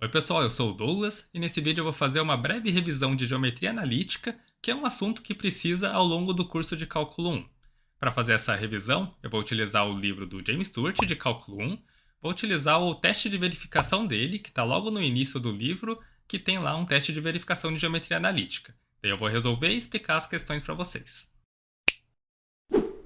Oi pessoal, eu sou o Douglas e nesse vídeo eu vou fazer uma breve revisão de geometria analítica, que é um assunto que precisa ao longo do curso de Cálculo 1. Para fazer essa revisão, eu vou utilizar o livro do James Stewart de Cálculo 1, vou utilizar o teste de verificação dele, que está logo no início do livro, que tem lá um teste de verificação de geometria analítica. Daí eu vou resolver e explicar as questões para vocês.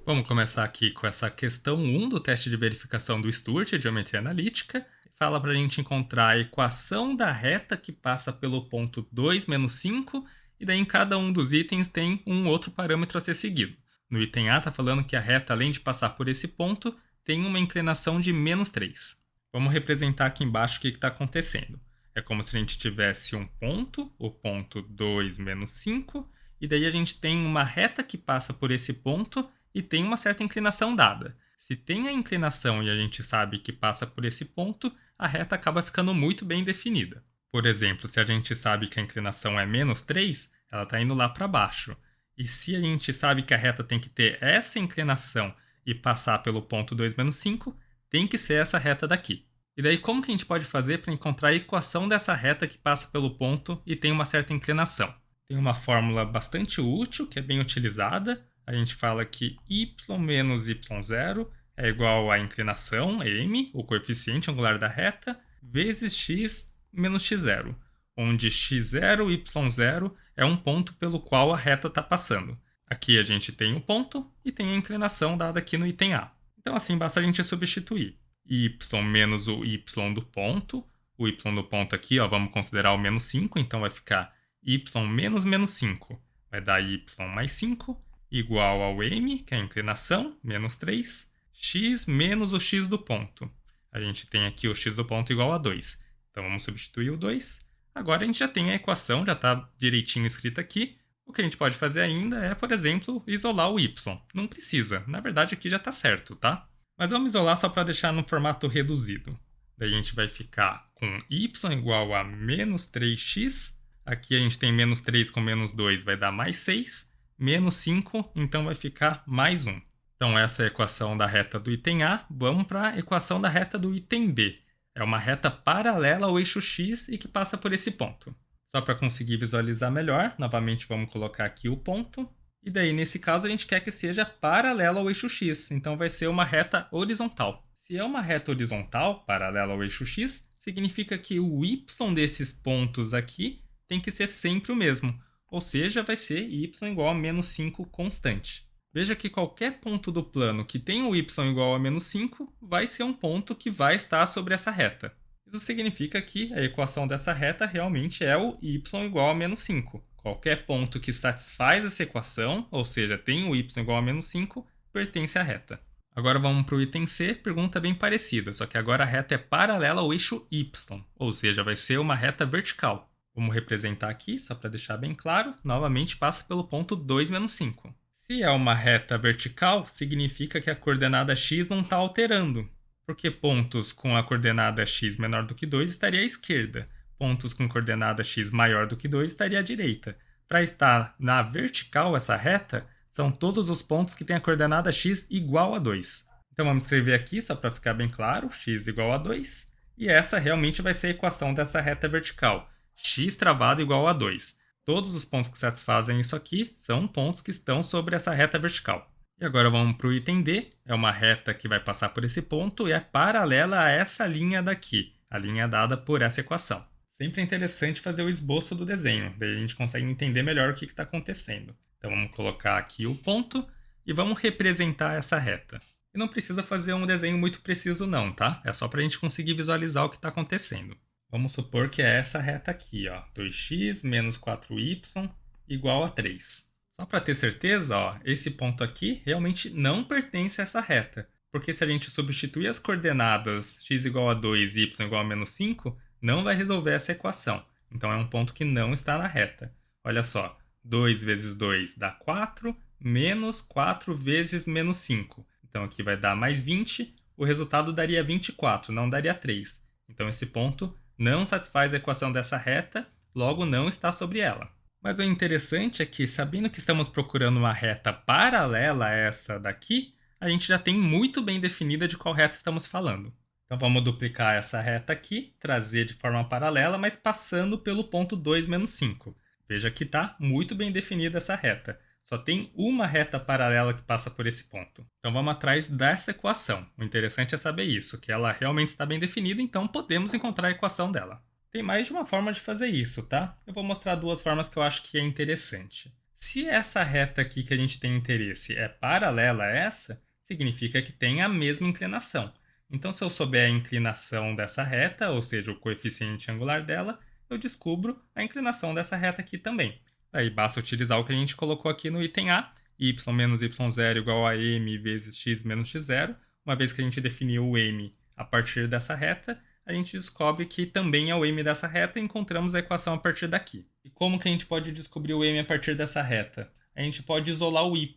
Vamos começar aqui com essa questão 1 do teste de verificação do Stewart de geometria analítica. Fala para a gente encontrar a equação da reta que passa pelo ponto 2 menos 5, e daí em cada um dos itens tem um outro parâmetro a ser seguido. No item A está falando que a reta, além de passar por esse ponto, tem uma inclinação de menos 3. Vamos representar aqui embaixo o que está acontecendo. É como se a gente tivesse um ponto, o ponto 2 menos 5, e daí a gente tem uma reta que passa por esse ponto e tem uma certa inclinação dada. Se tem a inclinação e a gente sabe que passa por esse ponto, a reta acaba ficando muito bem definida. Por exemplo, se a gente sabe que a inclinação é menos 3, ela está indo lá para baixo. E se a gente sabe que a reta tem que ter essa inclinação e passar pelo ponto 2 menos 5, tem que ser essa reta daqui. E daí como que a gente pode fazer para encontrar a equação dessa reta que passa pelo ponto e tem uma certa inclinação? Tem uma fórmula bastante útil, que é bem utilizada. A gente fala que y menos y0 é igual à inclinação, m, o coeficiente angular da reta, vezes x menos x0, onde x0 e y0 é um ponto pelo qual a reta está passando. Aqui a gente tem o ponto e tem a inclinação dada aqui no item A. Então assim basta a gente substituir y menos o y do ponto. O y do ponto aqui, ó, vamos considerar o menos 5, então vai ficar y menos menos 5. Vai dar y mais 5, igual ao m, que é a inclinação, menos 3, x menos o x do ponto. A gente tem aqui o x do ponto igual a 2. Então vamos substituir o 2. Agora a gente já tem a equação, já está direitinho escrita aqui. O que a gente pode fazer ainda é, por exemplo, isolar o y. Não precisa, na verdade aqui já está certo, tá? Mas vamos isolar só para deixar no formato reduzido. Daí a gente vai ficar com y igual a menos 3x. Aqui a gente tem menos 3 com menos 2, vai dar mais 6. Menos 5, então vai ficar mais 1. Então essa é a equação da reta do item A. Vamos para a equação da reta do item B. É uma reta paralela ao eixo x e que passa por esse ponto. Só para conseguir visualizar melhor, novamente vamos colocar aqui o ponto. E daí, nesse caso, a gente quer que seja paralela ao eixo x. Então vai ser uma reta horizontal. Se é uma reta horizontal, paralela ao eixo x, significa que o y desses pontos aqui tem que ser sempre o mesmo. Ou seja, vai ser y igual a menos 5 constante. Veja que qualquer ponto do plano que tenha o y igual a menos 5 vai ser um ponto que vai estar sobre essa reta. Isso significa que a equação dessa reta realmente é o y igual a menos 5. Qualquer ponto que satisfaz essa equação, ou seja, tem o y igual a menos 5, pertence à reta. Agora vamos para o item C, pergunta bem parecida, só que agora a reta é paralela ao eixo y, ou seja, vai ser uma reta vertical. Vamos representar aqui, só para deixar bem claro, novamente passa pelo ponto 2 menos 5. Se é uma reta vertical, significa que a coordenada x não está alterando, porque pontos com a coordenada x menor do que 2 estaria à esquerda, pontos com coordenada x maior do que 2 estaria à direita. Para estar na vertical essa reta, são todos os pontos que têm a coordenada x igual a 2. Então vamos escrever aqui, só para ficar bem claro, x igual a 2, e essa realmente vai ser a equação dessa reta vertical, x travado igual a 2. Todos os pontos que satisfazem isso aqui são pontos que estão sobre essa reta vertical. E agora vamos para o item D. É uma reta que vai passar por esse ponto e é paralela a essa linha daqui, a linha dada por essa equação. Sempre é interessante fazer o esboço do desenho, daí a gente consegue entender melhor o que está acontecendo. Então vamos colocar aqui o ponto e vamos representar essa reta. E não precisa fazer um desenho muito preciso não, tá? É só para a gente conseguir visualizar o que está acontecendo. Vamos supor que é essa reta aqui, ó, 2x menos 4y igual a 3. Só para ter certeza, ó, esse ponto aqui realmente não pertence a essa reta, porque se a gente substituir as coordenadas x igual a 2 e y igual a menos 5, não vai resolver essa equação. Então é um ponto que não está na reta. Olha só, 2 vezes 2 dá 4, menos 4 vezes menos 5. Então aqui vai dar mais 20, o resultado daria 24, não daria 3. Então esse ponto não satisfaz a equação dessa reta, logo não está sobre ela. Mas o interessante é que, sabendo que estamos procurando uma reta paralela a essa daqui, a gente já tem muito bem definida de qual reta estamos falando. Então vamos duplicar essa reta aqui, trazer de forma paralela, mas passando pelo ponto 2 menos 5. Veja que está muito bem definida essa reta. Só tem uma reta paralela que passa por esse ponto. Então vamos atrás dessa equação. O interessante é saber isso, que ela realmente está bem definida, então podemos encontrar a equação dela. Tem mais de uma forma de fazer isso, tá? Eu vou mostrar duas formas que eu acho que é interessante. Se essa reta aqui que a gente tem interesse é paralela a essa, significa que tem a mesma inclinação. Então, se eu souber a inclinação dessa reta, ou seja, o coeficiente angular dela, eu descubro a inclinação dessa reta aqui também. Daí basta utilizar o que a gente colocou aqui no item A, y menos y0 igual a m vezes x menos x0. Uma vez que a gente definiu o m a partir dessa reta, a gente descobre que também é o m dessa reta e encontramos a equação a partir daqui. E como que a gente pode descobrir o m a partir dessa reta? A gente pode isolar o y.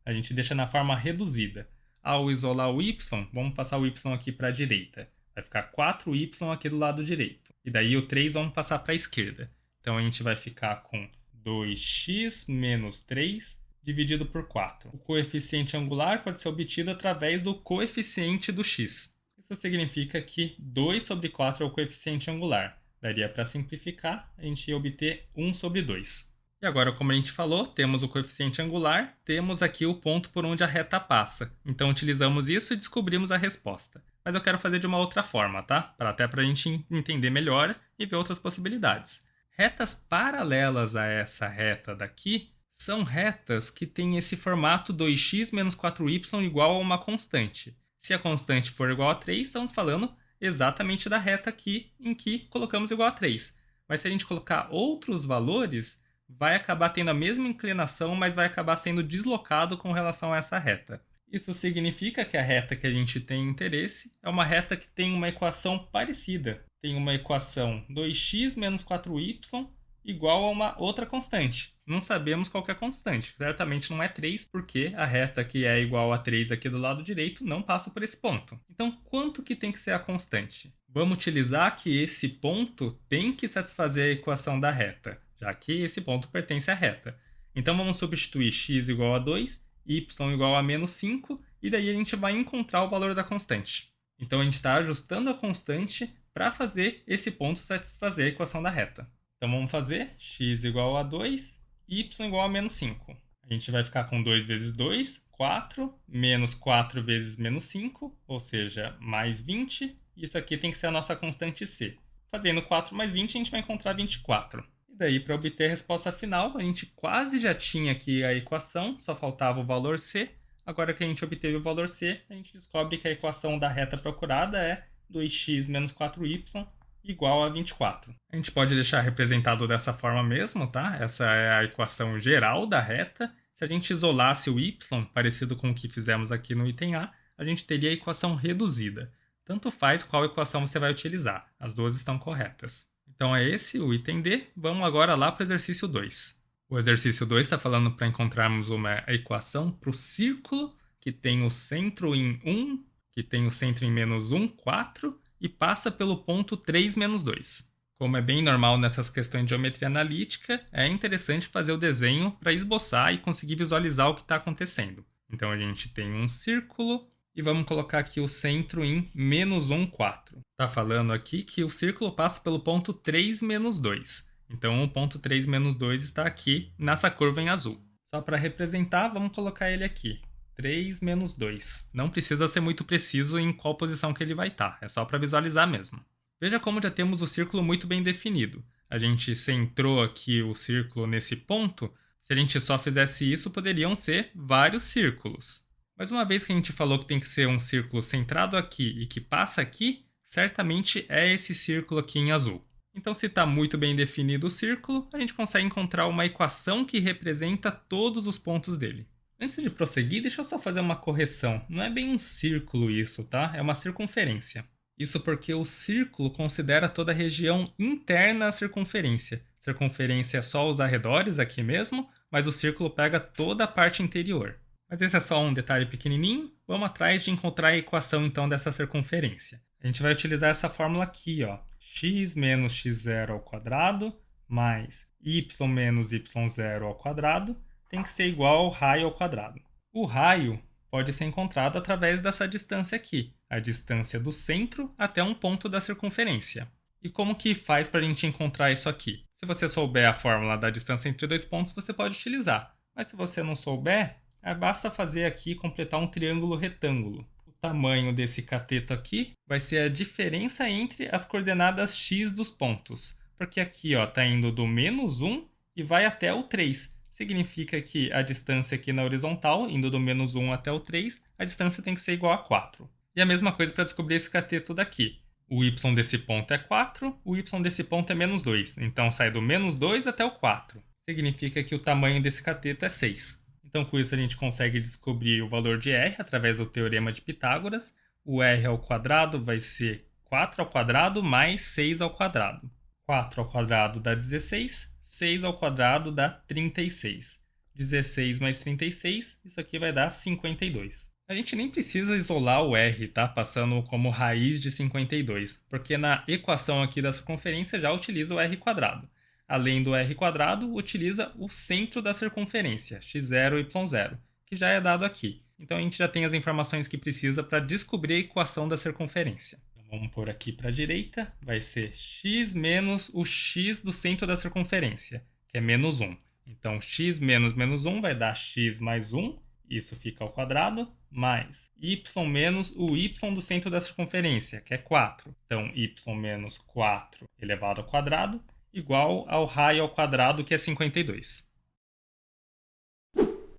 A gente deixa na forma reduzida. Ao isolar o y, vamos passar o y aqui para a direita. Vai ficar 4y aqui do lado direito. E daí o 3 vamos passar para a esquerda. Então a gente vai ficar com 2x menos 3 dividido por 4. O coeficiente angular pode ser obtido através do coeficiente do x. Isso significa que 2 sobre 4 é o coeficiente angular. Daria para simplificar, a gente ia obter 1 sobre 2. E agora, como a gente falou, temos o coeficiente angular, temos aqui o ponto por onde a reta passa. Então, utilizamos isso e descobrimos a resposta. Mas eu quero fazer de uma outra forma, tá? Até para a gente entender melhor e ver outras possibilidades. Retas paralelas a essa reta daqui são retas que têm esse formato 2x menos 4y igual a uma constante. Se a constante for igual a 3, estamos falando exatamente da reta aqui em que colocamos igual a 3. Mas se a gente colocar outros valores, vai acabar tendo a mesma inclinação, mas vai acabar sendo deslocado com relação a essa reta. Isso significa que a reta que a gente tem interesse é uma reta que tem uma equação parecida. Tem uma equação 2x menos 4y igual a uma outra constante. Não sabemos qual que é a constante. Certamente não é 3, porque a reta que é igual a 3 aqui do lado direito não passa por esse ponto. Então, quanto que tem que ser a constante? Vamos utilizar que esse ponto tem que satisfazer a equação da reta, já que esse ponto pertence à reta. Então, vamos substituir x igual a 2, y igual a menos 5, e daí a gente vai encontrar o valor da constante. Então, a gente está ajustando a constante para fazer esse ponto satisfazer a equação da reta. Então, vamos fazer x igual a 2, y igual a menos 5. A gente vai ficar com 2 vezes 2, 4, menos 4 vezes menos 5, ou seja, mais 20. Isso aqui tem que ser a nossa constante c. Fazendo 4 mais 20, a gente vai encontrar 24. E daí, para obter a resposta final, a gente quase já tinha aqui a equação, só faltava o valor c. Agora que a gente obteve o valor c, a gente descobre que a equação da reta procurada é 2x menos 4y igual a 24. A gente pode deixar representado dessa forma mesmo, tá? Essa é a equação geral da reta. Se a gente isolasse o y, parecido com o que fizemos aqui no item A, a gente teria a equação reduzida. Tanto faz qual equação você vai utilizar, as duas estão corretas. Então é esse o item D. Vamos agora lá para o exercício 2. O exercício 2 está falando para encontrarmos uma equação para o círculo que tem o centro em 1, que tem o centro em menos 1, 4, e passa pelo ponto 3, menos 2. Como é bem normal nessas questões de geometria analítica, é interessante fazer o desenho para esboçar e conseguir visualizar o que está acontecendo. Então a gente tem um círculo e vamos colocar aqui o centro em menos 1, 4. Está falando aqui que o círculo passa pelo ponto 3, menos 2. Então o ponto 3, menos 2 está aqui nessa curva em azul. Só para representar, vamos colocar ele aqui. 3 menos 2. Não precisa ser muito preciso em qual posição que ele vai estar, é só para visualizar mesmo. Veja como já temos o círculo muito bem definido. A gente centrou aqui o círculo nesse ponto. Se a gente só fizesse isso, poderiam ser vários círculos. Mas uma vez que a gente falou que tem que ser um círculo centrado aqui e que passa aqui, certamente é esse círculo aqui em azul. Então, se está muito bem definido o círculo, a gente consegue encontrar uma equação que representa todos os pontos dele. Antes de prosseguir, deixa eu só fazer uma correção. Não é bem um círculo isso, tá? É uma circunferência. Isso porque o círculo considera toda a região interna à circunferência. Circunferência é só os arredores aqui mesmo, mas o círculo pega toda a parte interior. Mas esse é só um detalhe pequenininho. Vamos atrás de encontrar a equação então dessa circunferência. A gente vai utilizar essa fórmula aqui, ó. X menos x0 ao quadrado mais y menos y0 ao quadrado tem que ser igual ao raio ao quadrado. O raio pode ser encontrado através dessa distância aqui, a distância do centro até um ponto da circunferência. E como que faz para a gente encontrar isso aqui? Se você souber a fórmula da distância entre dois pontos, você pode utilizar. Mas se você não souber, basta fazer aqui completar um triângulo retângulo. O tamanho desse cateto aqui vai ser a diferença entre as coordenadas x dos pontos. Porque aqui está indo do -1 e vai até o 3. Significa que a distância aqui na horizontal, indo do -1 até o 3, a distância tem que ser igual a 4. E a mesma coisa para descobrir esse cateto daqui. O y desse ponto é 4, o y desse ponto é -2. Então sai do -2 até o 4. Significa que o tamanho desse cateto é 6. Então com isso a gente consegue descobrir o valor de r através do teorema de Pitágoras. O r ao quadrado vai ser 4 ao quadrado mais 6 ao quadrado. 4 ao quadrado dá 16, 6 ao quadrado dá 36. 16 mais 36, isso aqui vai dar 52. A gente nem precisa isolar o r, tá? Passando como raiz de 52, porque na equação aqui da circunferência já utiliza o r quadrado. Além do r quadrado, utiliza o centro da circunferência, x0, y0, que já é dado aqui. Então a gente já tem as informações que precisa para descobrir a equação da circunferência. Vamos pôr aqui para a direita, vai ser x menos o x do centro da circunferência, que é -1. Então, x menos -1 vai dar x mais 1, isso fica ao quadrado, mais y menos o y do centro da circunferência, que é 4. Então, y menos 4 elevado ao quadrado, igual ao raio ao quadrado, que é 52.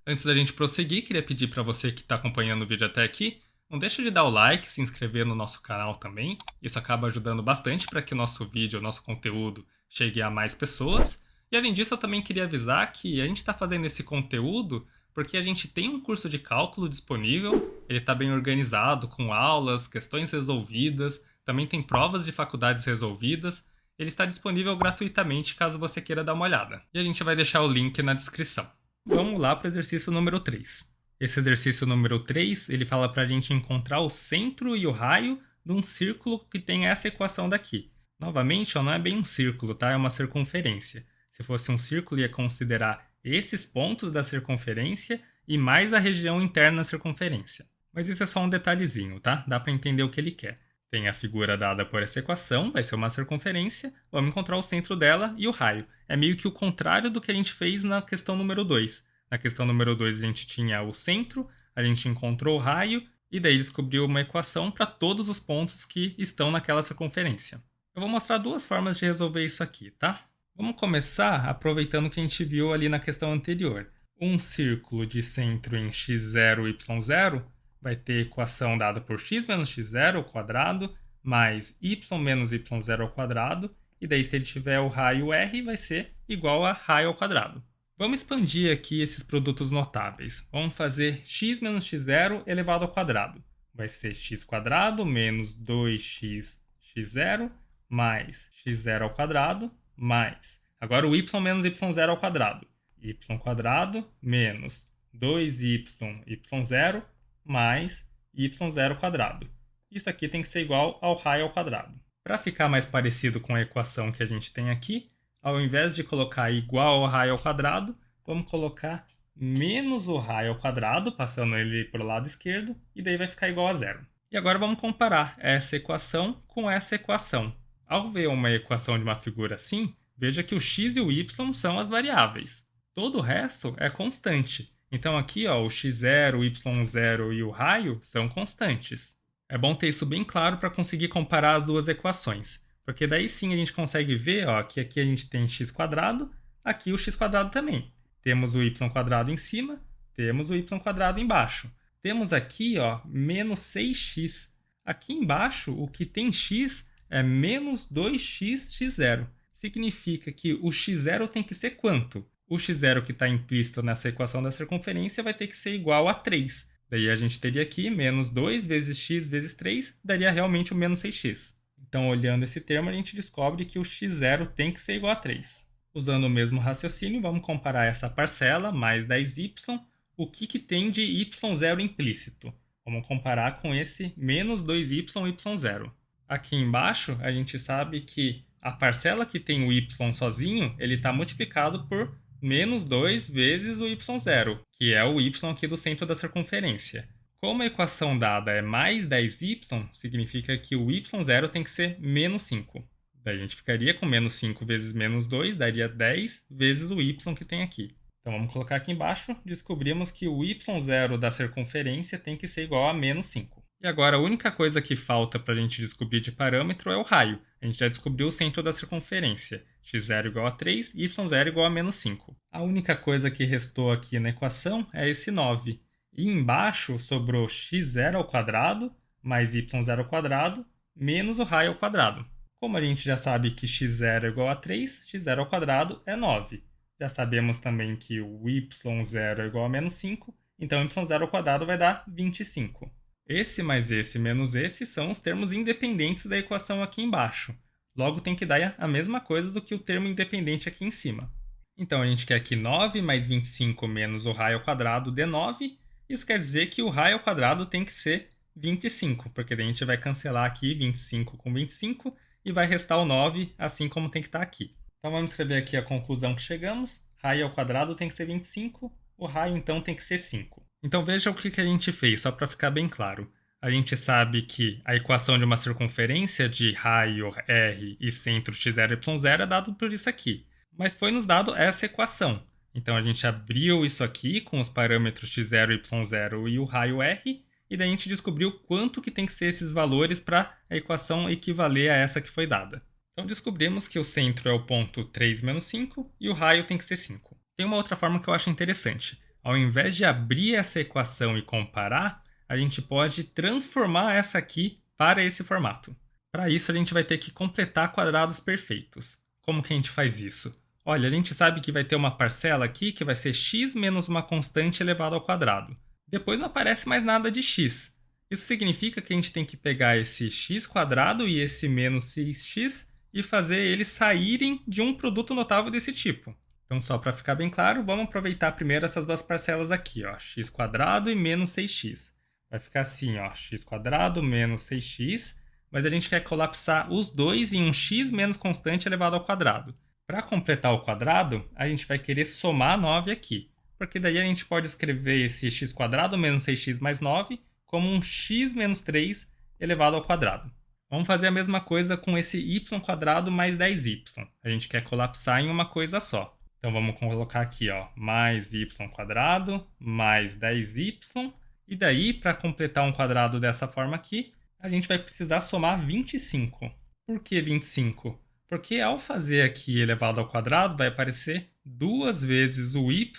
Antes da gente prosseguir, queria pedir para você que está acompanhando o vídeo até aqui, não deixa de dar o like, se inscrever no nosso canal também. Isso acaba ajudando bastante para que o nosso vídeo, o nosso conteúdo chegue a mais pessoas. E além disso, eu também queria avisar que a gente está fazendo esse conteúdo porque a gente tem um curso de cálculo disponível. Ele está bem organizado, com aulas, questões resolvidas, também tem provas de faculdades resolvidas. Ele está disponível gratuitamente caso você queira dar uma olhada. E a gente vai deixar o link na descrição. Vamos lá para o exercício número 3. Esse exercício número 3, ele fala para a gente encontrar o centro e o raio de um círculo que tem essa equação daqui. Novamente, não é bem um círculo, tá? É uma circunferência. Se fosse um círculo, ia considerar esses pontos da circunferência e mais a região interna da circunferência. Mas isso é só um detalhezinho, tá? Dá para entender o que ele quer. Tem a figura dada por essa equação, vai ser uma circunferência, vamos encontrar o centro dela e o raio. É meio que o contrário do que a gente fez na questão número 2. Na questão número 2 a gente tinha o centro, a gente encontrou o raio e daí descobriu uma equação para todos os pontos que estão naquela circunferência. Eu vou mostrar duas formas de resolver isso aqui, tá? Vamos começar aproveitando o que a gente viu ali na questão anterior. Um círculo de centro em x0, y0 vai ter equação dada por x menos x0 ao quadrado mais y menos y0 ao quadrado, e daí se ele tiver o raio r vai ser igual a raio ao quadrado. Vamos expandir aqui esses produtos notáveis. Vamos fazer x menos x0 elevado ao quadrado. Vai ser x quadrado menos 2x x0 mais x0 ao quadrado mais... Agora o y menos y0 ao quadrado. Y quadrado menos 2y y0 mais y0 ao quadrado. Isso aqui tem que ser igual ao raio ao quadrado. Para ficar mais parecido com a equação que a gente tem aqui, ao invés de colocar igual ao raio ao quadrado, vamos colocar menos o raio ao quadrado, passando ele para o lado esquerdo, e daí vai ficar igual a zero. E agora vamos comparar essa equação com essa equação. Ao ver uma equação de uma figura assim, veja que o x e o y são as variáveis. Todo o resto é constante. Então aqui o x0, o y0 e o raio são constantes. É bom ter isso bem claro para conseguir comparar as duas equações. Porque daí sim a gente consegue ver que aqui a gente tem x quadrado, aqui o x quadrado também. Temos o y quadrado em cima, temos o y quadrado embaixo. Temos aqui menos 6x. Aqui embaixo o que tem x é menos 2x x0. Significa que o x0 tem que ser quanto? O x0 que está implícito nessa equação da circunferência vai ter que ser igual a 3. Daí a gente teria aqui menos 2 vezes x vezes 3, daria realmente o menos 6x. Então, olhando esse termo, a gente descobre que o x0 tem que ser igual a 3. Usando o mesmo raciocínio, vamos comparar essa parcela, mais 10y, o que tem de y0 implícito. Vamos comparar com esse menos 2y, y0. Aqui embaixo, a gente sabe que a parcela que tem o y sozinho, ele está multiplicado por menos 2 vezes o y0, que é o y aqui do centro da circunferência. Como a equação dada é mais 10y, significa que o y0 tem que ser menos 5. Daí a gente ficaria com menos 5 vezes menos 2, daria 10 vezes o y que tem aqui. Então vamos colocar aqui embaixo, descobrimos que o y0 da circunferência tem que ser igual a menos 5. E agora a única coisa que falta para a gente descobrir de parâmetro é o raio. A gente já descobriu o centro da circunferência, x0 igual a 3, y0 igual a menos 5. A única coisa que restou aqui na equação é esse 9. E embaixo sobrou x0 ao quadrado mais y0 ao quadrado menos o raio ao quadrado. Como a gente já sabe que x0 é igual a 3, x0 ao quadrado é 9. Já sabemos também que o y0 é igual a menos 5, então y0 ao quadrado vai dar 25. Esse mais esse menos esse são os termos independentes da equação aqui embaixo. Logo tem que dar a mesma coisa do que o termo independente aqui em cima. Então a gente quer que 9 mais 25 menos o raio ao quadrado dê 9. Isso quer dizer que o raio ao quadrado tem que ser 25, porque daí a gente vai cancelar aqui 25 com 25 e vai restar o 9, assim como tem que estar aqui. Então vamos escrever aqui a conclusão que chegamos. Raio ao quadrado tem que ser 25, o raio então tem que ser 5. Então veja o que a gente fez, só para ficar bem claro. A gente sabe que a equação de uma circunferência de raio r e centro x0, y0 é dado por isso aqui. Mas foi nos dado essa equação. Então a gente abriu isso aqui com os parâmetros x0, y0 e o raio r, e daí a gente descobriu quanto que tem que ser esses valores para a equação equivaler a essa que foi dada. Então descobrimos que o centro é o ponto 3 menos 5 e o raio tem que ser 5. Tem uma outra forma que eu acho interessante. Ao invés de abrir essa equação e comparar, a gente pode transformar essa aqui para esse formato. Para isso, a gente vai ter que completar quadrados perfeitos. Como que a gente faz isso? Olha, a gente sabe que vai ter uma parcela aqui que vai ser x menos uma constante elevada ao quadrado. Depois não aparece mais nada de x. Isso significa que a gente tem que pegar esse x quadrado e esse menos 6x e fazer eles saírem de um produto notável desse tipo. Então, só para ficar bem claro, vamos aproveitar primeiro essas duas parcelas aqui, ó, x quadrado e menos 6x. Vai ficar assim, ó, x quadrado menos 6x, mas a gente quer colapsar os dois em um x menos constante elevado ao quadrado. Para completar o quadrado, a gente vai querer somar 9 aqui, porque daí a gente pode escrever esse x quadrado menos 6x mais 9 como um x menos 3 elevado ao quadrado. Vamos fazer a mesma coisa com esse y quadrado mais 10y. A gente quer colapsar em uma coisa só. Então vamos colocar aqui, ó, mais y quadrado mais 10y. E daí, para completar um quadrado dessa forma aqui, a gente vai precisar somar 25. Por que 25? Porque ao fazer aqui elevado ao quadrado, vai aparecer 2 vezes o y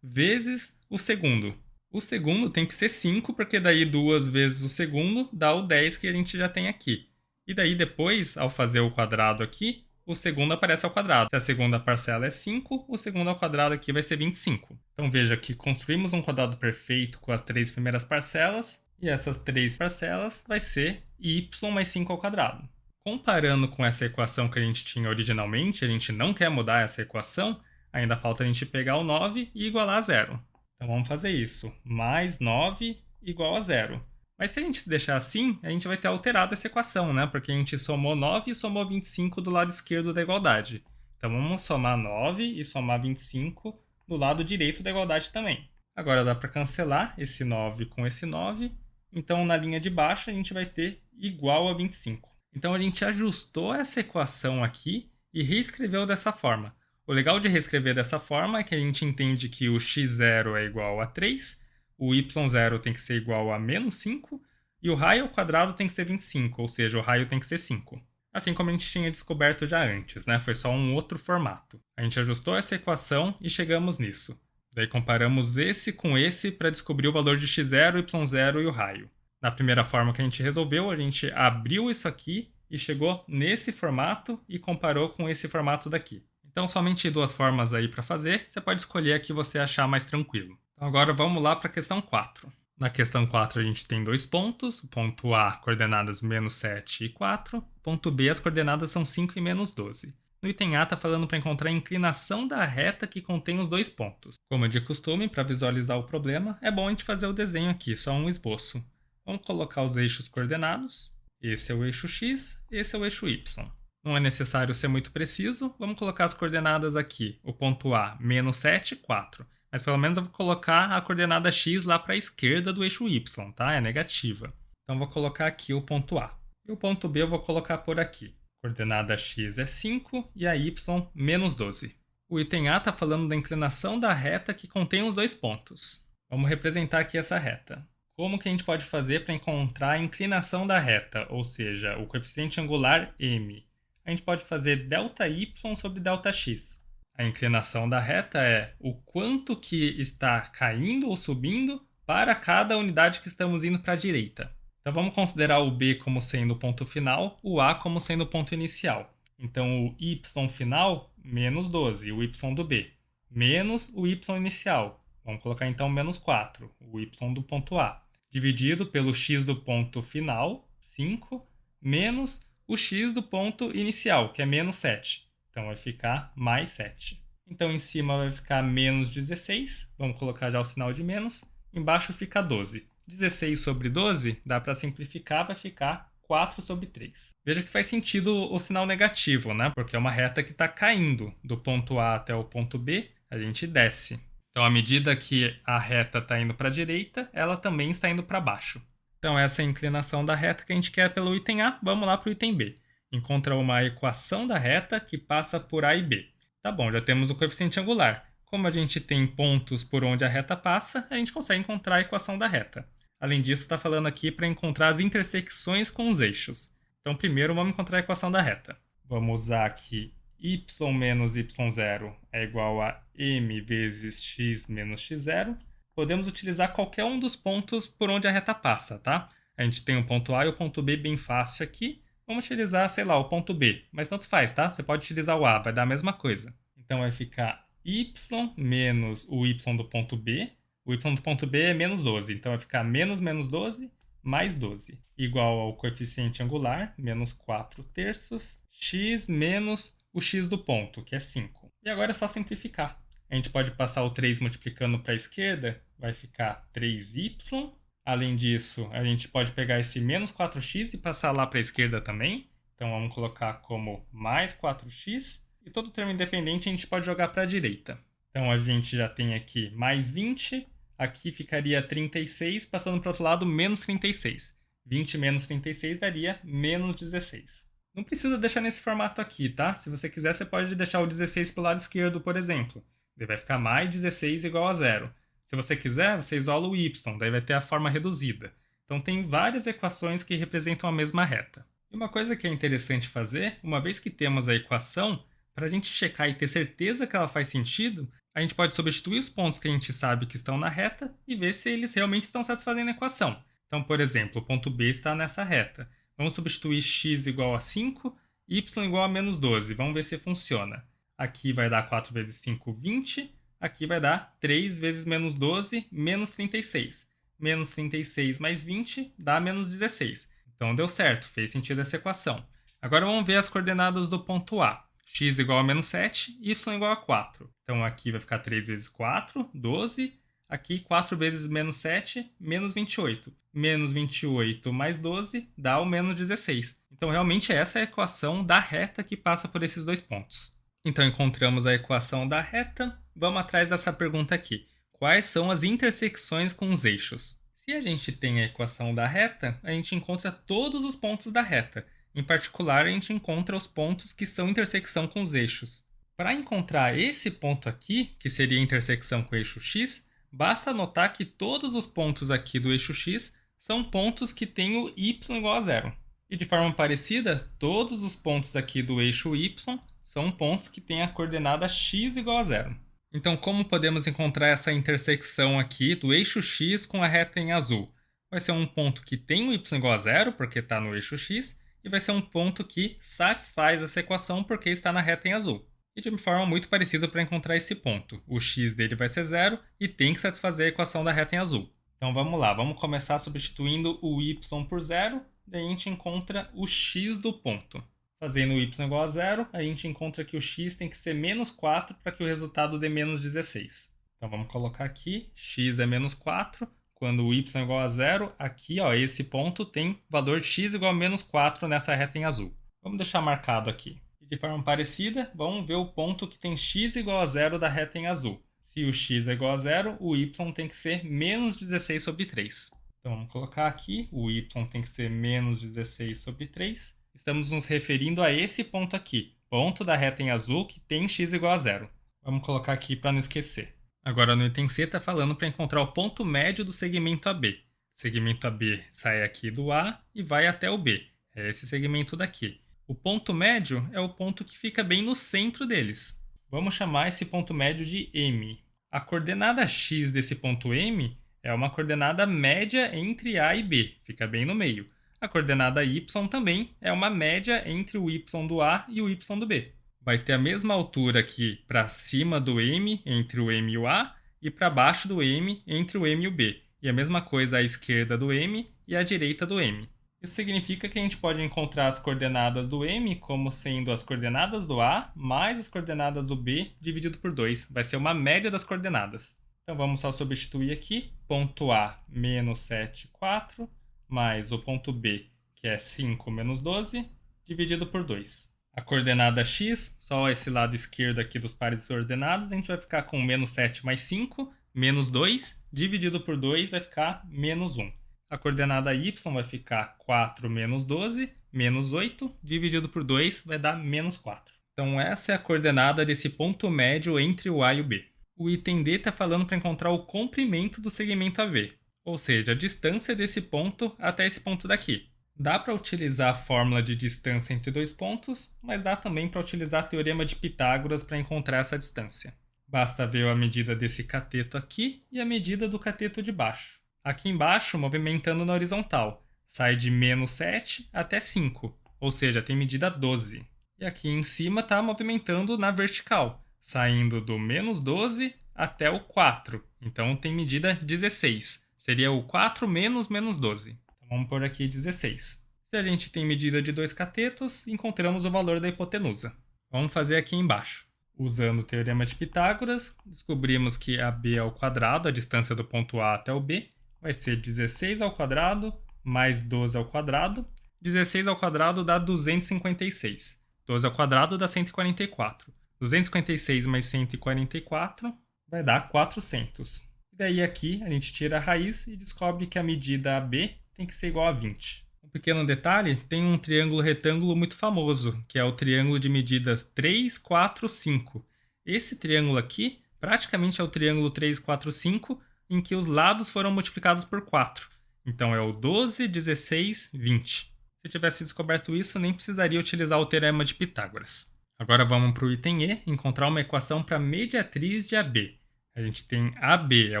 vezes o segundo. O segundo tem que ser 5, porque daí 2 vezes o segundo dá o 10 que a gente já tem aqui. E daí depois, ao fazer o quadrado aqui, o segundo aparece ao quadrado. Se a segunda parcela é 5, o segundo ao quadrado aqui vai ser 25. Então veja que construímos um quadrado perfeito com as 3 primeiras parcelas, e essas 3 parcelas vai ser y mais 5 ao quadrado. Comparando com essa equação que a gente tinha originalmente, a gente não quer mudar essa equação, ainda falta a gente pegar o 9 e igualar a 0. Então vamos fazer isso. Mais 9 igual a 0. Mas se a gente deixar assim, a gente vai ter alterado essa equação, né? Porque a gente somou 9 e somou 25 do lado esquerdo da igualdade. Então vamos somar 9 e somar 25 do lado direito da igualdade também. Agora dá para cancelar esse 9 com esse 9. Então na linha de baixo a gente vai ter igual a 25. Então a gente ajustou essa equação aqui e reescreveu dessa forma. O legal de reescrever dessa forma é que a gente entende que o x0 é igual a 3, o y0 tem que ser igual a menos 5 e o raio ao quadrado tem que ser 25, ou seja, o raio tem que ser 5. Assim como a gente tinha descoberto já antes, né? Foi só um outro formato. A gente ajustou essa equação e chegamos nisso. Daí comparamos esse com esse para descobrir o valor de x0, y0 e o raio. Na primeira forma que a gente resolveu, a gente abriu isso aqui e chegou nesse formato e comparou com esse formato daqui. Então, somente 2 formas aí para fazer, você pode escolher a que você achar mais tranquilo. Então, agora vamos lá para a questão 4. Na questão 4 a gente tem 2 pontos, o ponto A, coordenadas menos 7 e 4, ponto B, as coordenadas são 5 e menos 12. No item A está falando para encontrar a inclinação da reta que contém os 2 pontos. Como é de costume, para visualizar o problema, é bom a gente fazer o desenho aqui, só um esboço. Vamos colocar os eixos coordenados. Esse é o eixo X, esse é o eixo Y. Não é necessário ser muito preciso, vamos colocar as coordenadas aqui. O ponto A, menos 7, 4. mas pelo menos eu vou colocar a coordenada x lá para a esquerda do eixo y, tá? É negativa. Então, vou colocar aqui o ponto A. E o ponto B eu vou colocar por aqui. Coordenada x é 5 e a y menos 12. O item A está falando da inclinação da reta que contém os dois pontos. Vamos representar aqui essa reta. Como que a gente pode fazer para encontrar a inclinação da reta, ou seja, o coeficiente angular m? A gente pode fazer ΔY sobre ΔX. A inclinação da reta é o quanto que está caindo ou subindo para cada unidade que estamos indo para a direita. Então vamos considerar o B como sendo o ponto final, o A como sendo o ponto inicial. Então o y final, menos 12, o y do B, menos o y inicial. Vamos colocar então menos 4, o y do ponto A, dividido pelo x do ponto final, 5, menos o x do ponto inicial, que é menos 7. Então vai ficar mais 7. Então em cima vai ficar menos 16, vamos colocar já o sinal de menos, embaixo fica 12. 16 sobre 12, dá para simplificar, vai ficar 4 sobre 3. Veja que faz sentido o sinal negativo, né? Porque é uma reta que está caindo do ponto A até o ponto B, a gente desce. Então, à medida que a reta está indo para a direita, ela também está indo para baixo. Então, essa é a inclinação da reta que a gente quer pelo item A. Vamos lá para o item B. Encontra uma equação da reta que passa por A e B. Tá bom, já temos o coeficiente angular. Como a gente tem pontos por onde a reta passa, a gente consegue encontrar a equação da reta. Além disso, está falando aqui para encontrar as intersecções com os eixos. Então, primeiro, vamos encontrar a equação da reta. Vamos usar aqui y menos y0 é igual a m vezes x menos x0. Podemos utilizar qualquer um dos pontos por onde a reta passa, tá? A gente tem o ponto A e o ponto B bem fácil aqui. Vamos utilizar, sei lá, o ponto B. Mas tanto faz, tá? Você pode utilizar o A, vai dar a mesma coisa. Então, vai ficar y menos o y do ponto B. O y do ponto B é menos 12, então vai ficar menos 12 mais 12, igual ao coeficiente angular, menos 4 terços, x menos o x do ponto, que é 5. E agora é só simplificar. A gente pode passar o 3 multiplicando para a esquerda, vai ficar 3y. Além disso, a gente pode pegar esse menos 4x e passar lá para a esquerda também. Então vamos colocar como mais 4x. E todo termo independente a gente pode jogar para a direita. Então a gente já tem aqui mais 20. Aqui ficaria 36, passando para o outro lado, menos 36. 20 menos 36 daria menos 16. Não precisa deixar nesse formato aqui, tá? Se você quiser, você pode deixar o 16 para o lado esquerdo, por exemplo. Daí vai ficar mais 16 igual a 0. Se você quiser, você isola o y, daí vai ter a forma reduzida. Então tem várias equações que representam a mesma reta. E uma coisa que é interessante fazer, uma vez que temos a equação, para a gente checar e ter certeza que ela faz sentido, a gente pode substituir os pontos que a gente sabe que estão na reta e ver se eles realmente estão satisfazendo a equação. Então, por exemplo, o ponto B está nessa reta. Vamos substituir x igual a 5, y igual a menos 12. Vamos ver se funciona. Aqui vai dar 4 vezes 5, 20. Aqui vai dar 3 vezes menos 12, menos 36. Menos 36 mais 20 dá menos 16. Então, deu certo, fez sentido essa equação. Agora vamos ver as coordenadas do ponto A. X igual a menos 7, y igual a 4. Então aqui vai ficar 3 vezes 4, 12. Aqui 4 vezes menos 7, menos 28. Menos 28 mais 12 dá o menos 16. Então realmente essa é a equação da reta que passa por esses dois pontos. Então encontramos a equação da reta. Vamos atrás dessa pergunta aqui. Quais são as intersecções com os eixos? Se a gente tem a equação da reta, a gente encontra todos os pontos da reta. Em particular, a gente encontra os pontos que são intersecção com os eixos. Para encontrar esse ponto aqui, que seria a intersecção com o eixo x, basta notar que todos os pontos aqui do eixo x são pontos que têm o y igual a 0. E de forma parecida, todos os pontos aqui do eixo y são pontos que têm a coordenada x igual a 0. Então, como podemos encontrar essa intersecção aqui do eixo x com a reta em azul? Vai ser um ponto que tem o y igual a 0, porque está no eixo x, e vai ser um ponto que satisfaz essa equação porque está na reta em azul. E de uma forma muito parecida para encontrar esse ponto. O x dele vai ser 0 e tem que satisfazer a equação da reta em azul. Então vamos lá, vamos começar substituindo o y por 0, daí a gente encontra o x do ponto. Fazendo o y igual a 0, a gente encontra que o x tem que ser menos 4 para que o resultado dê menos 16. Então vamos colocar aqui, x é menos 4. Quando o y é igual a 0, aqui, ó, esse ponto tem valor x igual a menos 4 nessa reta em azul. Vamos deixar marcado aqui. E de forma parecida, vamos ver o ponto que tem x igual a 0 da reta em azul. Se o x é igual a zero, o y tem que ser menos 16 sobre 3. Então, vamos colocar aqui, o y tem que ser menos 16 sobre 3. Estamos nos referindo a esse ponto aqui, ponto da reta em azul que tem x igual a zero. Vamos colocar aqui para não esquecer. Agora, no item C, está falando para encontrar o ponto médio do segmento AB. O segmento AB sai aqui do A e vai até o B. É esse segmento daqui. O ponto médio é o ponto que fica bem no centro deles. Vamos chamar esse ponto médio de M. A coordenada x desse ponto M é uma coordenada média entre A e B, fica bem no meio. A coordenada y também é uma média entre o y do A e o y do B. Vai ter a mesma altura aqui para cima do M, entre o M e o A, e para baixo do M, entre o M e o B. E a mesma coisa à esquerda do M e à direita do M. Isso significa que a gente pode encontrar as coordenadas do M como sendo as coordenadas do A mais as coordenadas do B dividido por 2. Vai ser uma média das coordenadas. Então, vamos só substituir aqui. Ponto A, menos 7, 4, mais o ponto B, que é 5 menos 12, dividido por 2. A coordenada x, só esse lado esquerdo aqui dos pares ordenados, a gente vai ficar com menos 7 mais 5, menos 2, dividido por 2 vai ficar menos 1. A coordenada y vai ficar 4 menos 12, menos 8, dividido por 2 vai dar menos 4. Então, essa é a coordenada desse ponto médio entre o A e o B. O item D está falando para encontrar o comprimento do segmento AB, ou seja, a distância desse ponto até esse ponto daqui. Dá para utilizar a fórmula de distância entre dois pontos, mas dá também para utilizar o teorema de Pitágoras para encontrar essa distância. Basta ver a medida desse cateto aqui e a medida do cateto de baixo. Aqui embaixo, movimentando na horizontal, sai de menos 7 até 5, ou seja, tem medida 12. E aqui em cima está movimentando na vertical, saindo do menos 12 até o 4. Então, tem medida 16. Seria o 4 menos menos 12. Então, vamos pôr aqui 16. Se a gente tem medida de dois catetos, encontramos o valor da hipotenusa. Vamos fazer aqui embaixo. Usando o teorema de Pitágoras, descobrimos que AB ao quadrado, a distância do ponto A até o B, vai ser 16 ao quadrado mais 12 ao quadrado. 16 ao quadrado dá 256. 12 ao quadrado dá 144. 256 mais 144 vai dar 400. E daí aqui a gente tira a raiz e descobre que a medida AB tem que ser igual a 20. Um pequeno detalhe, tem um triângulo retângulo muito famoso, que é o triângulo de medidas 3, 4, 5. Esse triângulo aqui praticamente é o triângulo 3, 4, 5, em que os lados foram multiplicados por 4. Então é o 12, 16, 20. Se eu tivesse descoberto isso, nem precisaria utilizar o teorema de Pitágoras. Agora vamos para o item E, encontrar uma equação para a mediatriz de AB. A gente tem AB, é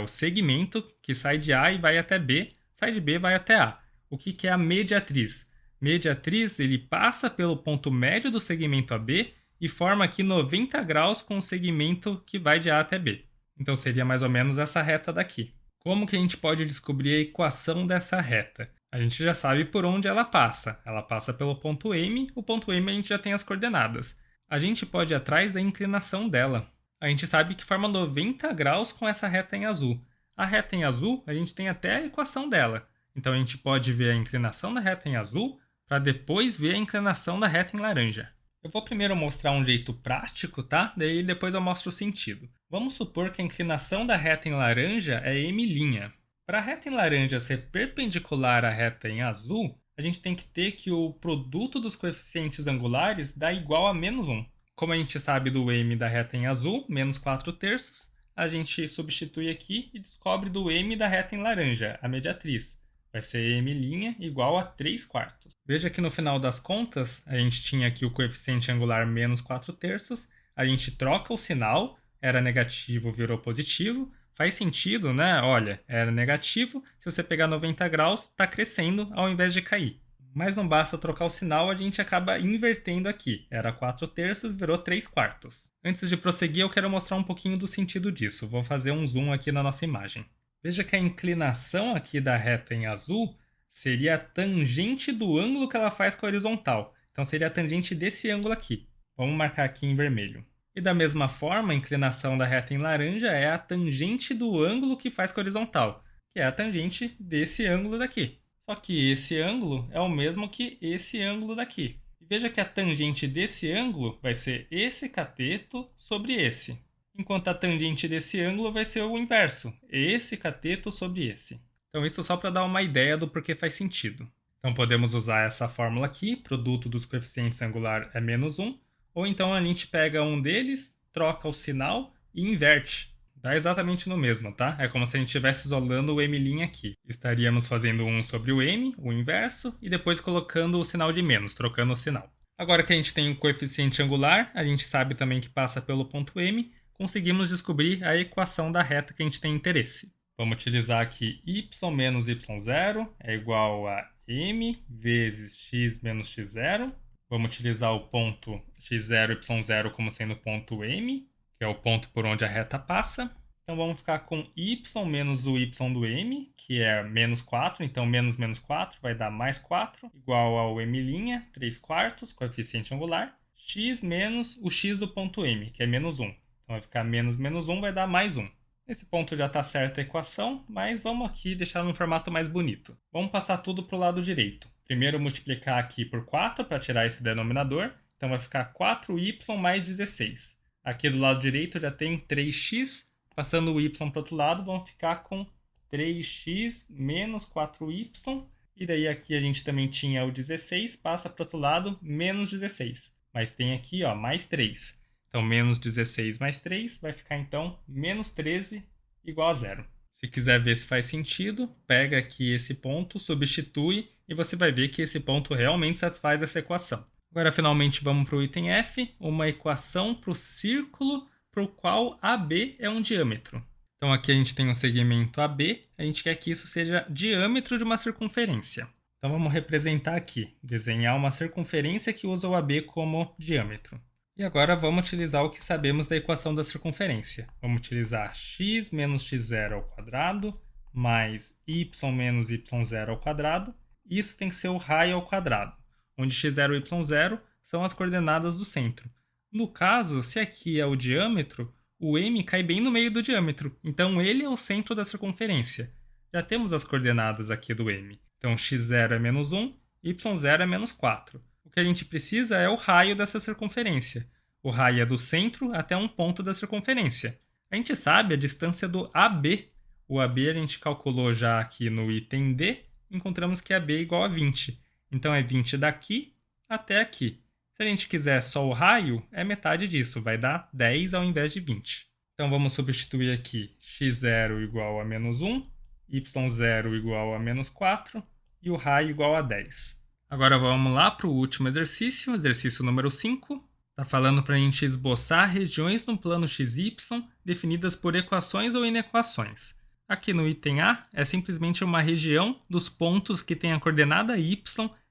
o segmento que sai de A e vai até B, sai de B e vai até A. O que é a mediatriz? Mediatriz, ele passa pelo ponto médio do segmento AB e forma aqui 90 graus com o segmento que vai de A até B. Então seria mais ou menos essa reta daqui. Como que a gente pode descobrir a equação dessa reta? A gente já sabe por onde ela passa. Ela passa pelo ponto M, o ponto M a gente já tem as coordenadas. A gente pode ir atrás da inclinação dela. A gente sabe que forma 90 graus com essa reta em azul. A reta em azul, a gente tem até a equação dela. Então a gente pode ver a inclinação da reta em azul para depois ver a inclinação da reta em laranja. Eu vou primeiro mostrar um jeito prático, tá? Daí depois eu mostro o sentido. Vamos supor que a inclinação da reta em laranja é M'. Para a reta em laranja ser perpendicular à reta em azul, a gente tem que ter que o produto dos coeficientes angulares dá igual a menos 1. Como a gente sabe do M da reta em azul, menos 4/3, a gente substitui aqui e descobre do M da reta em laranja, a mediatriz. Vai ser M' igual a 3/4. Veja que no final das contas, a gente tinha aqui o coeficiente angular menos 4/3, a gente troca o sinal, era negativo, virou positivo. Faz sentido, né? Olha, era negativo, se você pegar 90 graus, está crescendo ao invés de cair. Mas não basta trocar o sinal, a gente acaba invertendo aqui. Era 4/3, virou 3/4. Antes de prosseguir, eu quero mostrar um pouquinho do sentido disso. Vou fazer um zoom aqui na nossa imagem. Veja que a inclinação aqui da reta em azul seria a tangente do ângulo que ela faz com a horizontal. Então seria a tangente desse ângulo aqui. Vamos marcar aqui em vermelho. E da mesma forma, a inclinação da reta em laranja é a tangente do ângulo que faz com a horizontal, que é a tangente desse ângulo daqui. Só que esse ângulo é o mesmo que esse ângulo daqui. E veja que a tangente desse ângulo vai ser esse cateto sobre esse. enquanto a tangente desse ângulo vai ser o inverso, esse cateto sobre esse. Então isso só para dar uma ideia do porquê faz sentido. Então podemos usar essa fórmula aqui, produto dos coeficientes angular é menos 1, ou então a gente pega um deles, troca o sinal e inverte. Dá exatamente no mesmo, tá? É como se a gente estivesse isolando o m' aqui. Estaríamos fazendo 1 sobre o m, o inverso, e depois colocando o sinal de menos, trocando o sinal. Agora que a gente tem o coeficiente angular, a gente sabe também que passa pelo ponto M, conseguimos descobrir a equação da reta que a gente tem interesse. Vamos utilizar aqui y menos y0 é igual a m vezes x menos x0. Vamos utilizar o ponto x0 e y0 como sendo o ponto M, que é o ponto por onde a reta passa. Então vamos ficar com y menos o y do m, que é menos 4, então menos menos 4 vai dar mais 4, igual ao m', 3 quartos, coeficiente angular, x menos o x do ponto m, que é menos 1. Então vai ficar menos menos 1 vai dar mais 1. Nesse ponto já está certa a equação, mas vamos aqui deixar num formato mais bonito. Vamos passar tudo para o lado direito. Primeiro multiplicar aqui por 4 para tirar esse denominador, então vai ficar 4y mais 16. Aqui do lado direito já tem 3x, passando o y para o outro lado, vamos ficar com 3x menos 4y, e daí aqui a gente também tinha o 16, passa para o outro lado, menos 16. Mas tem aqui, ó, mais 3. Então, menos 16 mais 3 vai ficar, então, menos 13 igual a 0. Se quiser ver se faz sentido, pega aqui esse ponto, substitui, e você vai ver que esse ponto realmente satisfaz essa equação. Agora, finalmente, vamos para o item F, uma equação para o círculo para o qual AB é um diâmetro. Então, aqui a gente tem um segmento AB, a gente quer que isso seja diâmetro de uma circunferência. Então, vamos representar aqui, desenhar uma circunferência que usa o AB como diâmetro. E agora vamos utilizar o que sabemos da equação da circunferência. Vamos utilizar x menos x0 ao quadrado mais y menos y0 ao quadrado. Isso tem que ser o raio ao quadrado, onde x0 e y0 são as coordenadas do centro. No caso, se aqui é o diâmetro, o m cai bem no meio do diâmetro, então ele é o centro da circunferência. Já temos as coordenadas aqui do m. Então x0 é menos 1, y0 é menos 4. O que a gente precisa é o raio dessa circunferência. O raio é do centro até um ponto da circunferência. A gente sabe a distância do AB. O AB a gente calculou já aqui no item D, encontramos que AB é igual a 20. Então é 20 daqui até aqui. Se a gente quiser só o raio, é metade disso, vai dar 10 ao invés de 20. Então vamos substituir aqui x0 igual a menos 1, y0 igual a menos 4 e o raio igual a 10. Agora vamos lá para o último exercício, exercício número 5. Está falando para a gente esboçar regiões no plano XY definidas por equações ou inequações. Aqui no item A é simplesmente uma região dos pontos que tem a coordenada y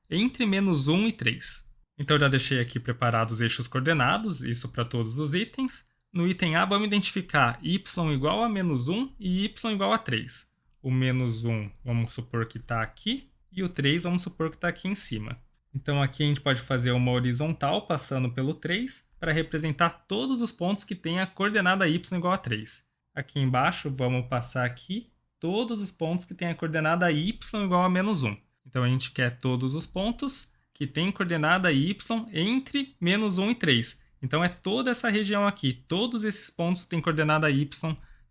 entre menos 1 e 3. Então já deixei aqui preparados os eixos coordenados, isso para todos os itens. No item A vamos identificar y igual a menos 1 e y igual a 3. O menos 1 vamos supor que está aqui. E o 3 vamos supor que está aqui em cima. Então aqui a gente pode fazer uma horizontal passando pelo 3 para representar todos os pontos que têm a coordenada y igual a 3. Aqui embaixo vamos passar aqui todos os pontos que têm a coordenada y igual a menos 1. Então a gente quer todos os pontos que têm coordenada y entre menos 1 e 3. Então é toda essa região aqui, todos esses pontos têm coordenada y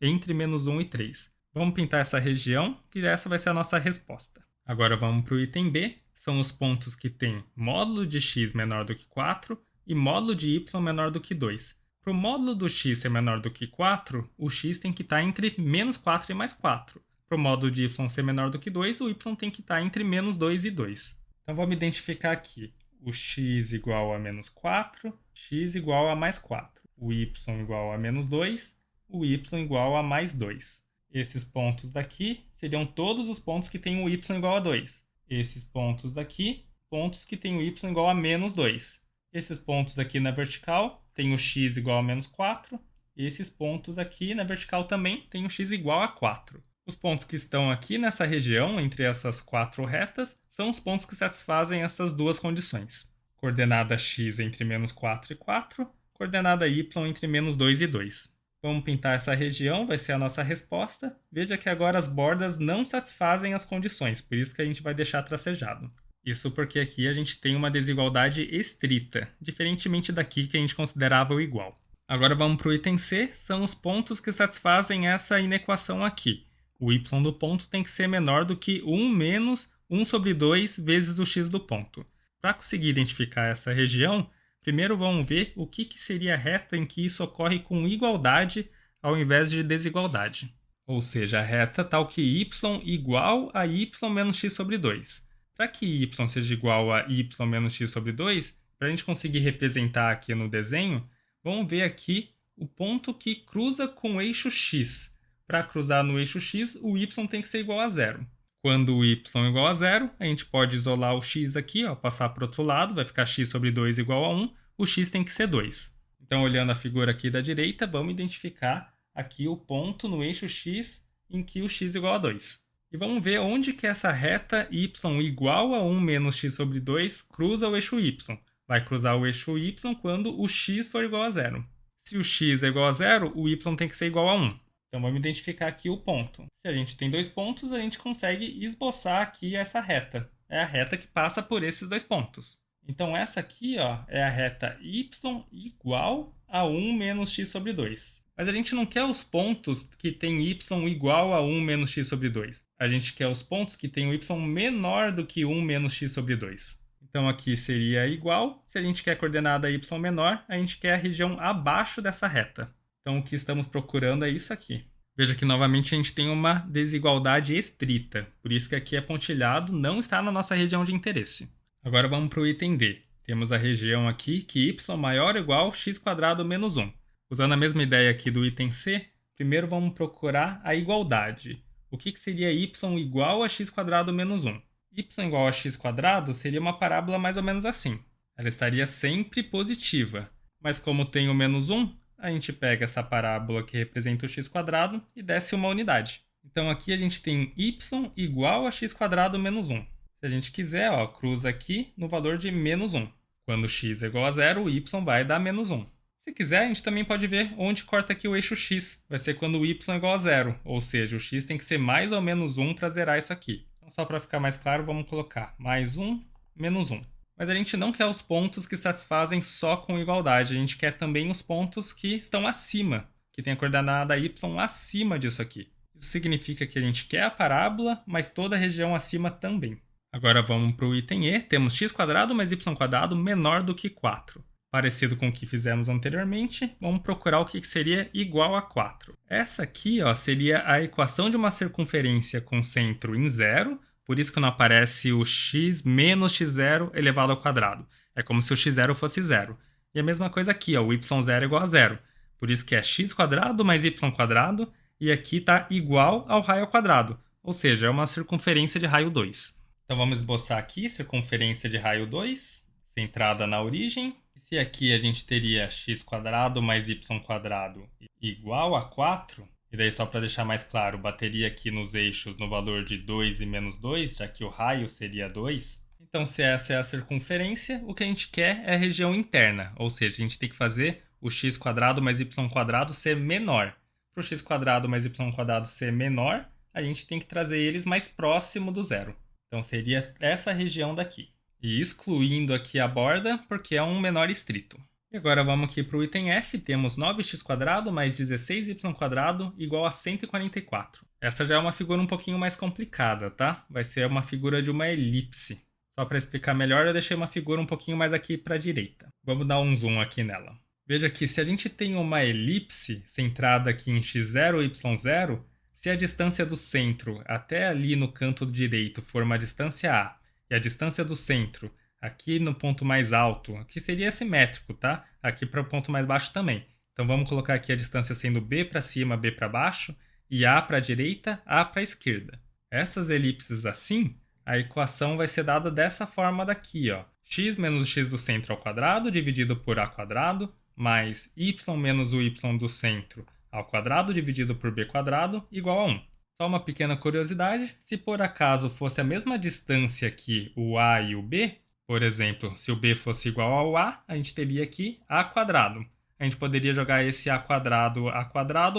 entre menos 1 e 3. Vamos pintar essa região, que essa vai ser a nossa resposta. Agora vamos para o item B, são os pontos que têm módulo de x menor do que 4 e módulo de y menor do que 2. Para o módulo do x ser menor do que 4, o x tem que estar entre menos 4 e mais 4. Para o módulo de y ser menor do que 2, o y tem que estar entre menos 2 e 2. Então vamos identificar aqui o x igual a menos 4, x igual a mais 4, o y igual a menos 2, o y igual a mais 2. Esses pontos daqui seriam todos os pontos que têm o y igual a 2. Esses pontos daqui, pontos que têm o y igual a menos 2. Esses pontos aqui na vertical têm o x igual a menos 4. E esses pontos aqui na vertical também têm o x igual a 4. Os pontos que estão aqui nessa região, entre essas 4 retas, são os pontos que satisfazem essas duas condições. Coordenada x entre menos 4 e 4, coordenada y entre menos 2 e 2. Vamos pintar essa região, vai ser a nossa resposta. Veja que agora as bordas não satisfazem as condições, por isso que a gente vai deixar tracejado. Isso porque aqui a gente tem uma desigualdade estrita, diferentemente daqui que a gente considerava o igual. Agora vamos para o item C, são os pontos que satisfazem essa inequação aqui. O y do ponto tem que ser menor do que 1 menos 1 sobre 2 vezes o x do ponto. Para conseguir identificar essa região, primeiro vamos ver o que seria a reta em que isso ocorre com igualdade ao invés de desigualdade. Ou seja, a reta tal que y igual a y menos x sobre 2. Para que y seja igual a y menos x sobre 2, para a gente conseguir representar aqui no desenho, vamos ver aqui o ponto que cruza com o eixo x. Para cruzar no eixo x, o y tem que ser igual a zero. Quando o y é igual a zero, a gente pode isolar o x aqui, passar para o outro lado, vai ficar x sobre 2 igual a 1, o x tem que ser 2. Então, olhando a figura aqui da direita, vamos identificar aqui o ponto no eixo x em que o x é igual a 2. E vamos ver onde que essa reta y igual a 1 menos x sobre 2 cruza o eixo y. Vai cruzar o eixo y quando o x for igual a zero. Se o x é igual a zero, o y tem que ser igual a 1. Então, vamos identificar aqui o ponto. Se a gente tem dois pontos, a gente consegue esboçar aqui essa reta. É a reta que passa por esses dois pontos. Então, essa aqui é a reta y igual a 1 menos x sobre 2. Mas a gente não quer os pontos que tem y igual a 1 menos x sobre 2. A gente quer os pontos que tem o y menor do que 1 menos x sobre 2. Então, aqui seria igual. Se a gente quer a coordenada y menor, a gente quer a região abaixo dessa reta. Então, o que estamos procurando é isso aqui. Veja que, novamente, a gente tem uma desigualdade estrita. Por isso que aqui é pontilhado, não está na nossa região de interesse. Agora, vamos para o item D. Temos a região aqui que y maior ou igual a x² menos 1. Usando a mesma ideia aqui do item C, primeiro vamos procurar a igualdade. O que seria y igual a x² menos 1? Y igual a x² seria uma parábola mais ou menos assim. Ela estaria sempre positiva. Mas como tem o menos 1, a gente pega essa parábola que representa o x² e desce uma unidade. Então aqui a gente tem y igual a x² menos 1. Se a gente quiser, cruza aqui no valor de menos 1. Quando x é igual a zero, o y vai dar menos 1. Se quiser, a gente também pode ver onde corta aqui o eixo x. Vai ser quando o y é igual a zero, ou seja, o x tem que ser mais ou menos 1 para zerar isso aqui. Então, só para ficar mais claro, vamos colocar mais 1, menos 1. Mas a gente não quer os pontos que satisfazem só com igualdade, a gente quer também os pontos que estão acima, que tem a coordenada y acima disso aqui. Isso significa que a gente quer a parábola, mas toda a região acima também. Agora vamos para o item E, temos x² mais y² menor do que 4. Parecido com o que fizemos anteriormente, vamos procurar o que seria igual a 4. Essa aqui seria a equação de uma circunferência com centro em zero, por isso que não aparece o x menos x0 elevado ao quadrado. É como se o x0 fosse zero. E a mesma coisa aqui, o y0 é igual a zero. Por isso que é x² mais y², e aqui está igual ao raio ao quadrado, ou seja, é uma circunferência de raio 2. Então vamos esboçar aqui, circunferência de raio 2, centrada na origem. Se aqui a gente teria x² mais y² igual a 4, e daí só para deixar mais claro, bateria aqui nos eixos no valor de 2 e menos 2, já que o raio seria 2. Então, se essa é a circunferência, o que a gente quer é a região interna, ou seja, a gente tem que fazer o x² mais y² ser menor. Para o x² mais y² ser menor, a gente tem que trazer eles mais próximo do zero. Então, seria essa região daqui. E excluindo aqui a borda, porque é um menor estrito. E agora vamos aqui para o item F, temos 9x² mais 16y² igual a 144. Essa já é uma figura um pouquinho mais complicada, tá? Vai ser uma figura de uma elipse. Só para explicar melhor, eu deixei uma figura um pouquinho mais aqui para a direita. Vamos dar um zoom aqui nela. Veja que se a gente tem uma elipse centrada aqui em x0 e y0, se a distância do centro até ali no canto direito for uma distância a, e a distância do centro aqui no ponto mais alto, aqui seria simétrico, tá? Aqui para o ponto mais baixo também. Então vamos colocar aqui a distância sendo b para cima, b para baixo, e a para a direita, a para a esquerda. Essas elipses assim, a equação vai ser dada dessa forma daqui, x menos o x do centro ao quadrado dividido por a² mais y menos o y do centro ao quadrado dividido por b² igual a 1. Só uma pequena curiosidade, se por acaso fosse a mesma distância aqui, o a e o b, por exemplo, se o b fosse igual ao a, a gente teria aqui a². A gente poderia jogar esse a²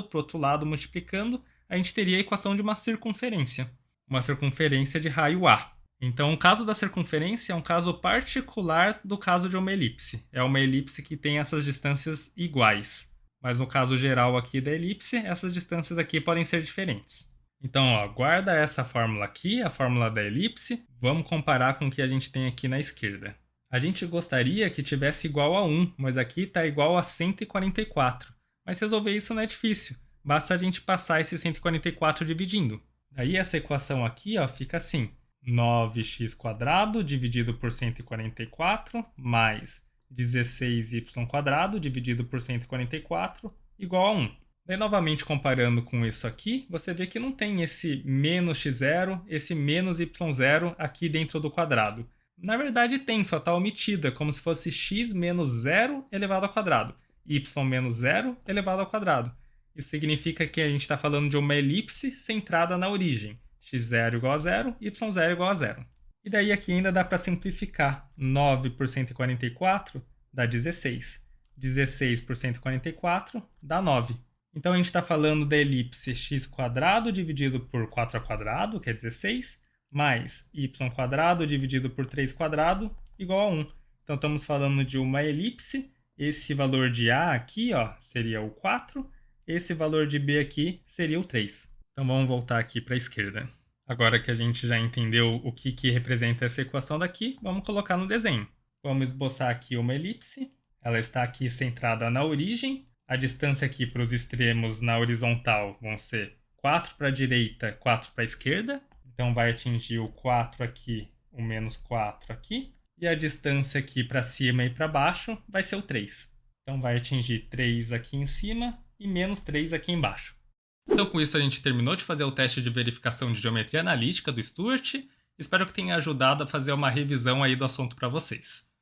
para o outro lado multiplicando, a gente teria a equação de uma circunferência de raio a. Então, o caso da circunferência é um caso particular do caso de uma elipse. É uma elipse que tem essas distâncias iguais. mas no caso geral aqui da elipse, essas distâncias aqui podem ser diferentes. Então, ó, guarda essa fórmula aqui, a fórmula da elipse, vamos comparar com o que a gente tem aqui na esquerda. A gente gostaria que tivesse igual a 1, mas aqui está igual a 144. Mas resolver isso não é difícil, basta a gente passar esse 144 dividindo. Daí essa equação aqui ó, fica assim, 9x² dividido por 144 mais 16y² dividido por 144 igual a 1. Daí, novamente comparando com isso aqui, você vê que não tem esse menos x0, esse menos y0 aqui dentro do quadrado. Na verdade tem, só está omitida, como se fosse x menos 0 elevado ao quadrado, y menos 0 elevado ao quadrado. Isso significa que a gente está falando de uma elipse centrada na origem. x0 igual a 0, y0 igual a 0. E daí aqui ainda dá para simplificar. 9 por 144 dá 16. 16 por 144 dá 9. Então a gente está falando da elipse x² dividido por 4² que é 16, mais y² dividido por 3² igual a 1. Então estamos falando de uma elipse. Esse valor de A aqui ó, seria o 4. Esse valor de B aqui seria o 3. Então vamos voltar aqui para a esquerda. Agora que a gente já entendeu o que representa essa equação daqui, vamos colocar no desenho. Vamos esboçar aqui uma elipse. Ela está aqui centrada na origem. A distância aqui para os extremos na horizontal vão ser 4 para a direita, 4 para a esquerda. Então vai atingir o 4 aqui, o menos 4 aqui. E a distância aqui para cima e para baixo vai ser o 3. Então vai atingir 3 aqui em cima e menos 3 aqui embaixo. Então com isso a gente terminou de fazer o teste de verificação de geometria analítica do Stewart. Espero que tenha ajudado a fazer uma revisão aí do assunto para vocês.